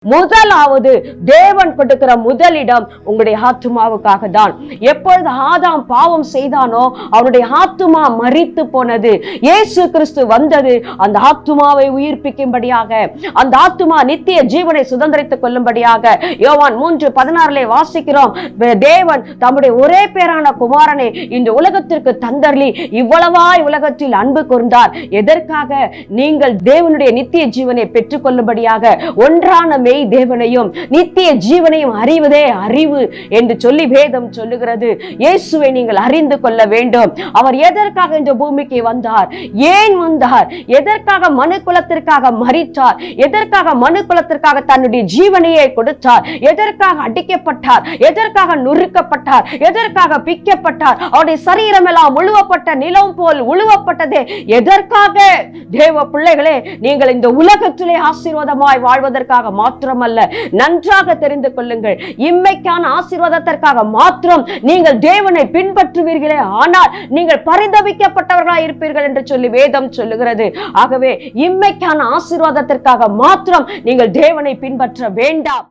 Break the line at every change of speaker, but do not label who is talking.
முதலாவது தேவன் கொடுக்கிற முதலிடம் உங்களுடைய ஆத்துமாவுக்காக தான். எப்பொழுது ஆதாம் பாவம் செய்தானோ அவனுடைய ஆத்துமா மரித்து போனது. இயேசு கிறிஸ்து வந்தது அந்த ஆத்துமாவை உயிர்ப்பிக்கும்படியாக, அந்த ஆத்துமா நித்திய ஜீவனை சுதந்திரித்துக் கொள்ளும்படியாக. யோவான் 3:16 வாசிக்கிறோம், தேவன் தம்முடைய ஒரே பேரான குமாரனை இந்த உலகத்திற்கு தந்தர்லி இவ்வளவாய் உலகத்தில் அன்பு கூர்ந்தார். எதற்காக? நீங்கள் தேவனுடைய நித்திய ஜீவனை பெற்றுக் கொள்ளும்படியாக. ஒன்றான தேவனையும் நித்திய ஜீவனையும் அறிவதே அறிவு என்று சொல்லி வேதம் சொல்லுகிறது. இயேசுவை நீங்கள் அறிந்து கொள்ள வேண்டும். அவர் எதற்காக இந்த பூமிக்கு வந்தார்? ஏன் வந்தார்? எதற்காக மனு குலத்திற்காக மரித்தார்? எதற்காக மனு குலத்திற்காக தன்னுடைய ஜீவனையை கொடுத்தார்? எதற்காக அடிக்கப்பட்டார்? எதற்காக நொறுக்கப்பட்டார்? எதற்காக பிக்கப்பட்டார்? அவருடைய சரீரம் எல்லாம் உழுவப்பட்ட நிலம் போல் உழுவப்பட்டதே எதற்காக? தேவ பிள்ளைகளே, நீங்கள் இந்த உலகத்திலே ஆசீர்வாதமாய் வாழ்வதற்காக மாத்திரமல்ல, நன்றாக தெரிந்து கொள்ளுங்கள், இம்மைக்கான ஆசீர்வாதத்திற்காக மாத்திரம் நீங்கள் தேவனை பின்பற்றுவீர்களே ஆனால் நீங்கள் பரிதபிக்கப்பட்டவர்களாய் இருப்பீர்கள் என்று சொல்லி வேதம் சொல்லுகிறது. ஆகவே இம்மைக்கான ஆசீர்வாதத்திற்காக மாத்திரம் நீங்கள் தேவனை பின்பற்ற வேண்டாம்.